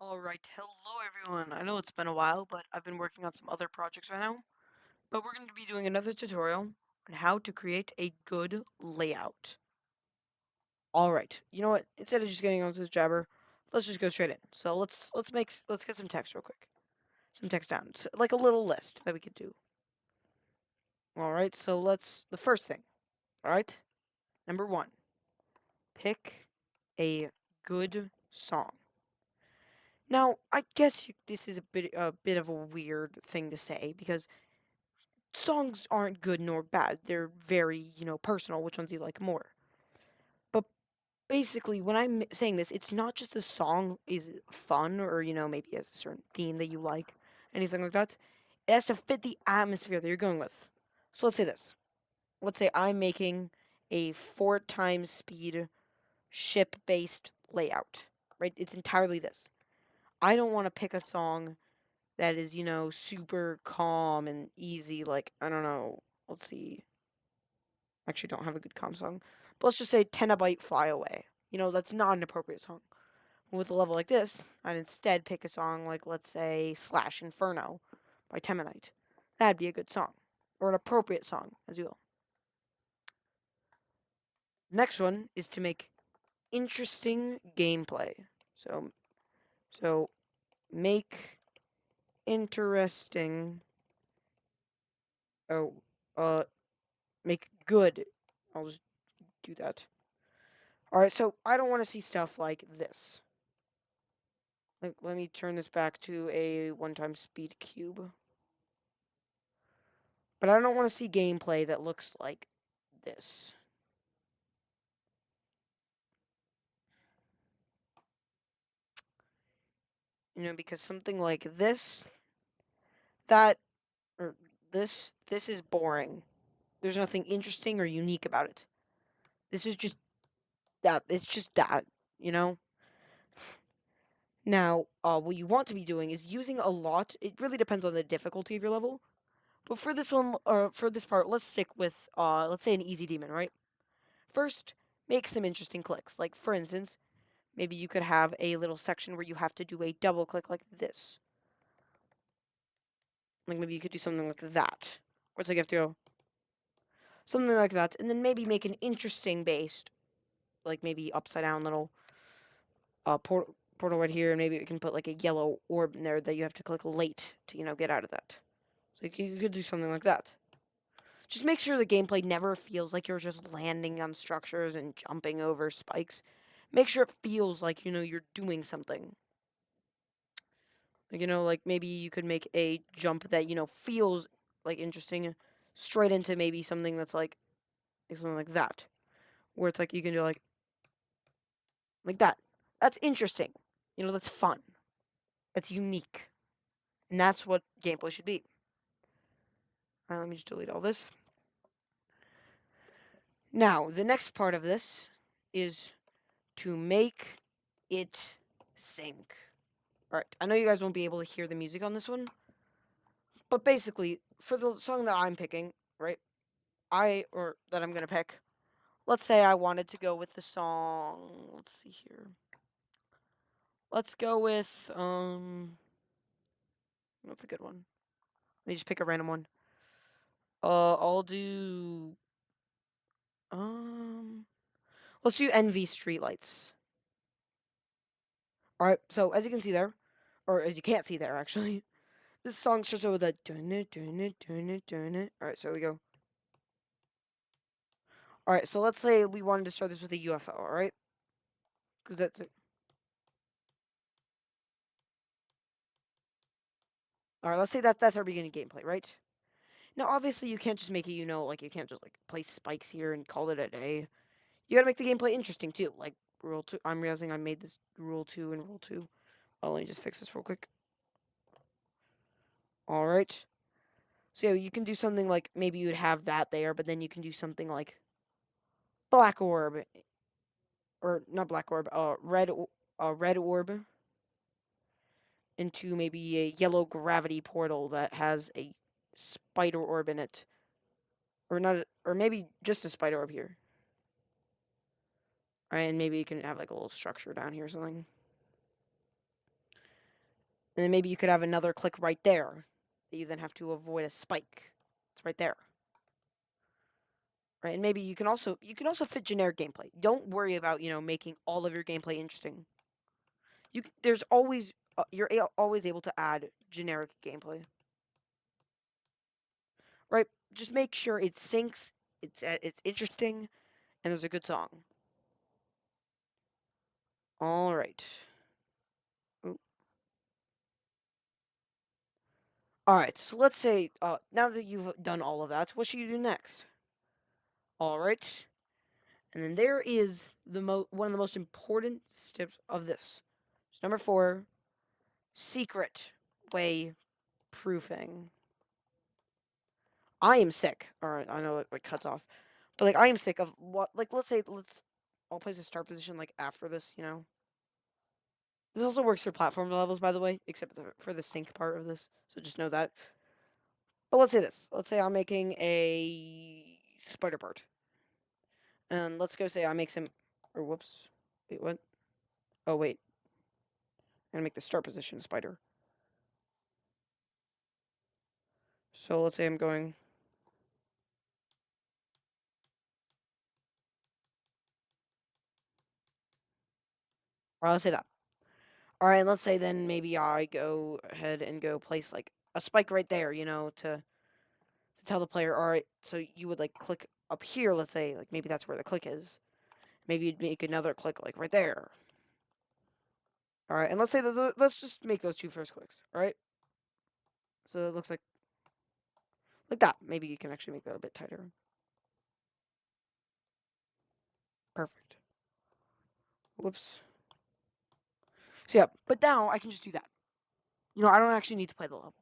Alright, hello everyone. I know it's been a while, but I've been working on some other projects right now. But we're going to be doing another tutorial on how to create a good layout. Alright, you know what? Instead of just getting onto this jabber, let's just go straight in. So let's get some text real quick. Some text down. So, like a little list that we could do. Alright, so the first thing. Alright? Number one. Pick a good song. Now, I guess this is a bit of a weird thing to say because songs aren't good nor bad. They're very, personal, which ones you like more. But basically, when I'm saying this, it's not just the song is fun or, maybe has a certain theme that you like, anything like that. It has to fit the atmosphere that you're going with. So let's say this. Let's say I'm making a 4 times speed ship based layout, right? It's entirely this. I don't want to pick a song that is, super calm and easy. Like, I don't know. Let's see. Actually don't have a good calm song. But let's just say Tenabyte Fly Away. That's not an appropriate song. With a level like this, I'd instead pick a song like, let's say, Slash Inferno by Temanite. That'd be a good song. Or an appropriate song, as you will. Next one is to make interesting gameplay. So make interesting. Oh, make good. I'll just do that. Alright, so I don't want to see stuff like this. Let me turn this back to a 1 times speed cube. But I don't want to see gameplay that looks like this. Because something like this, that, or this is boring. There's nothing interesting or unique about it. This is just that. It's just that, you know? Now, what you want to be doing is using a lot. It really depends on the difficulty of your level. But for this one, or for this part, let's stick with, let's say an easy demon, right? First, make some interesting clicks. Like, for instance, maybe you could have a little section where you have to do a double click like this. Like, maybe you could do something like that. Or it's like you have to go something like that. And then maybe make an interesting based, like maybe upside down little portal right here. And maybe you can put like a yellow orb in there that you have to click late to, get out of that. So you could do something like that. Just make sure the gameplay never feels like you're just landing on structures and jumping over spikes. Make sure it feels like, you're doing something. Like maybe you could make a jump that, feels like interesting straight into maybe something that's like something like that. Where it's like you can do like that. That's interesting. That's fun. That's unique. And that's what gameplay should be. Alright, let me just delete all this. Now, the next part of this is to make it sync. Alright, I know you guys won't be able to hear the music on this one, but basically, for the song that I'm picking, right, or that I'm gonna pick, let's say I wanted to go with the song, let's see here. Let's go with, what's a good one? Let me just pick a random one. I'll do, um, let's do NV Streetlights. Alright, so as you can see there, or as you can't see there, actually, this song starts out with a dun it, dun it, dun it, dun it. Alright, so we go. Alright, so let's say we wanted to start this with a UFO, alright? Because that's it. Alright, let's say that's our beginning gameplay, right? Now, obviously, you can't just make it, like, you can't just, like, place spikes here and call it a day. You gotta make the gameplay interesting, too. Like, Rule 2. I'm realizing I made this Rule 2 and Rule 2. Oh, let me just fix this real quick. Alright. So, yeah, you can do something like, maybe you'd have that there, but then you can do something like Black Orb. Or, not Black Orb, Red Orb. Into maybe a yellow gravity portal that has a spider orb in it. Or not, or maybe just a spider orb here. And maybe you can have like a little structure down here or something. And then maybe you could have another click right there that you then have to avoid a spike. It's right there. Right, and maybe you can also fit generic gameplay. Don't worry about, making all of your gameplay interesting. There's always always able to add generic gameplay. Right? Just make sure it syncs, it's interesting, and there's a good song. All right. Ooh. All right. So let's say now that you've done all of that, what should you do next? All right. And then there is one of the most important steps of this. So number 4, secret way proofing. I am sick. Alright, I know it like cuts off. But like I am sick of what let's say I'll place a start position like after this. This also works for platform levels, by the way, except for the sync part of this. So just know that. But let's say this. Let's say I'm making a spider part. And let's go say I make some or whoops. Wait, what? Oh wait. I'm gonna make the start position a spider. So let's say I'm going. Or let's say that. Alright, let's say then maybe I go ahead and go place like a spike right there, to tell the player, alright, so you would like click up here, let's say, like maybe that's where the click is. Maybe you'd make another click like right there. Alright, and let's say that let's just make those two first clicks, alright? So it looks like that. Maybe you can actually make that a bit tighter. Perfect. Whoops. So yeah, but now I can just do that. I don't actually need to play the level.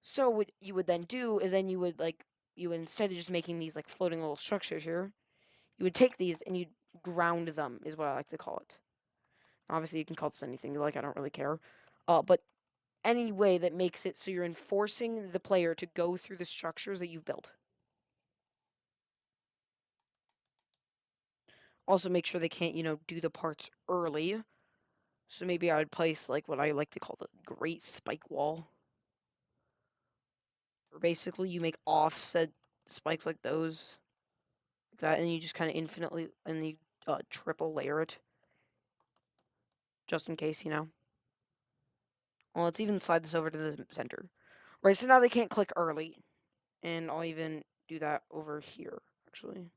So what you would then do is then you would instead of just making these like floating little structures here, you would take these and you'd ground them, is what I like to call it. Obviously, you can call this anything you like. I don't really care. But any way that makes it so you're enforcing the player to go through the structures that you've built. Also, make sure they can't, do the parts early. So maybe I would place like what I like to call the Great Spike Wall. Where basically you make offset spikes like those, like that, and you just kind of infinitely and you triple layer it, just in case. Well, let's even slide this over to the center. Right, so now they can't click early, and I'll even do that over here, actually.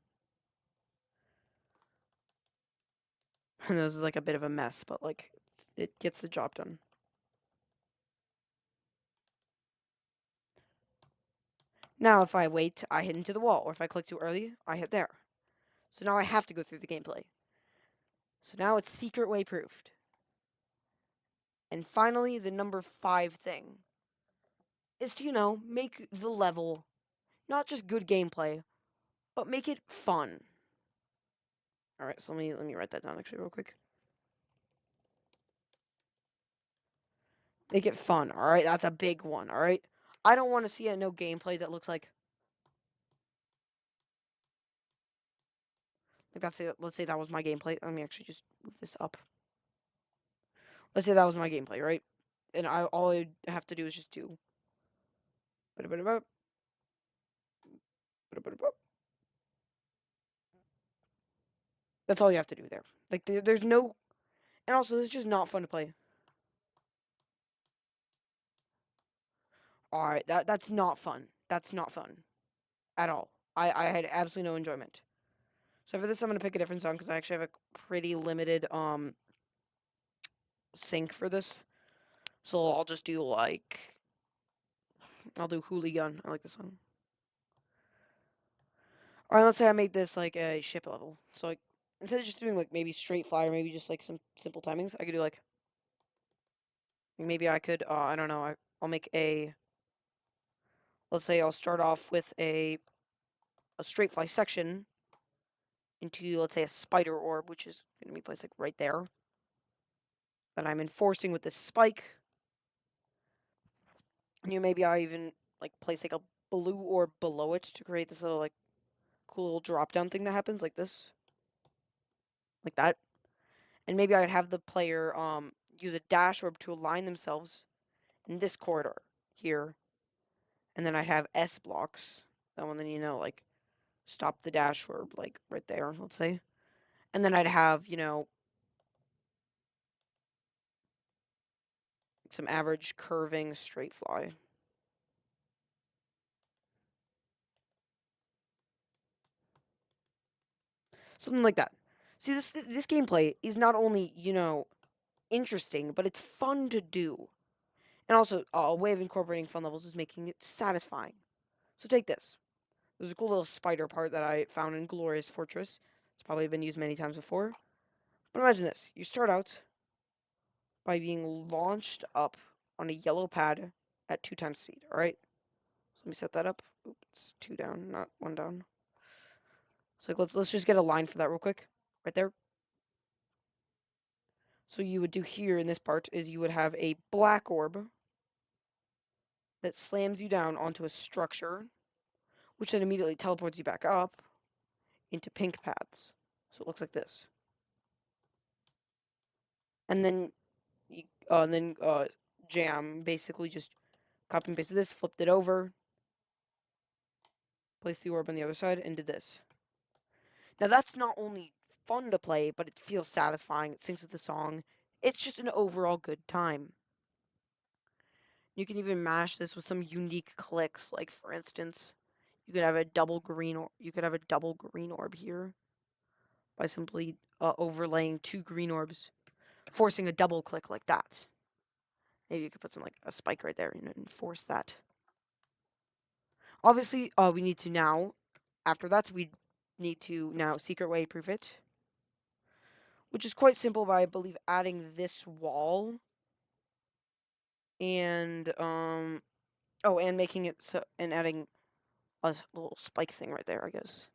And this is like a bit of a mess, but like it gets the job done. Now if I wait, I hit into the wall, or if I click too early, I hit there. So now I have to go through the gameplay. So now it's secret way proofed. And finally, the number 5 thing is to, make the level not just good gameplay, but make it fun. Alright, so let me write that down actually real quick. Make it fun, alright? That's a big one, alright? I don't want to see no gameplay that looks like that's it. Let's say that was my gameplay. Let me actually just move this up. Let's say that was my gameplay, right? And all I have to do is just do. That's all you have to do there. Like there's no, and also it's just not fun to play. All right, that's not fun. That's not fun at all. I had absolutely no enjoyment. So for this, I'm gonna pick a different song because I actually have a pretty limited sync for this. So I'll just do like I'll do Hooligan. I like this song. All right, let's say I made this like a ship level. So like instead of just doing like maybe straight fly or maybe just like some simple timings, I could do like maybe I could I don't know. I'll make a let's say I'll start off with a straight fly section into let's say a spider orb, which is gonna be placed like right there. That I'm enforcing with this spike. And maybe I even like place like a blue orb below it to create this little like cool little drop down thing that happens like this. Like that. And maybe I'd have the player use a dash orb to align themselves in this corridor here. And then I'd have S blocks. That one, then, like, stop the dash or, like, right there, let's say. And then I'd have, some average curving straight fly. Something like that. See, this gameplay is not only, interesting, but it's fun to do. And also, a way of incorporating fun levels is making it satisfying. So take this. There's a cool little spider part that I found in Glorious Fortress. It's probably been used many times before. But imagine this. You start out by being launched up on a yellow pad at 2 times speed, alright? So let me set that up. Oops, it's 2 down, not 1 down. So let's just get a line for that real quick. Right there. So you would do here in this part is you would have a black orb that slams you down onto a structure, which then immediately teleports you back up into pink paths. So it looks like this. And then Jam basically just copy and pasted this, flipped it over, placed the orb on the other side, and did this. Now that's not only fun to play, but it feels satisfying. It syncs with the song. It's just an overall good time. You can even mash this with some unique clicks, like for instance, you could have a double green orb here by simply overlaying 2 green orbs, forcing a double click like that. Maybe you could put some like a spike right there and force that. Obviously, we need to now, after that, we need to now secret way proof it, which is quite simple by, I believe, adding this wall and and making it so, and adding a little spike thing right there, I guess,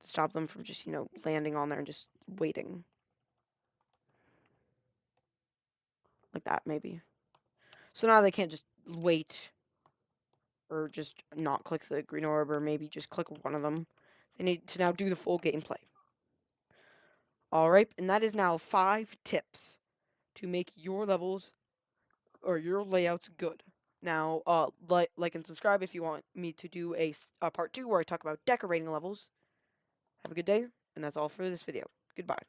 to stop them from just landing on there and just waiting like that, maybe. So now they can't just wait or just not click the green orb, or maybe just click one of them. They need to now do the full gameplay. Alright, and that is now 5 tips to make your levels or your layouts good. Now, like and subscribe if you want me to do a part 2 where I talk about decorating levels. Have a good day, and that's all for this video. Goodbye.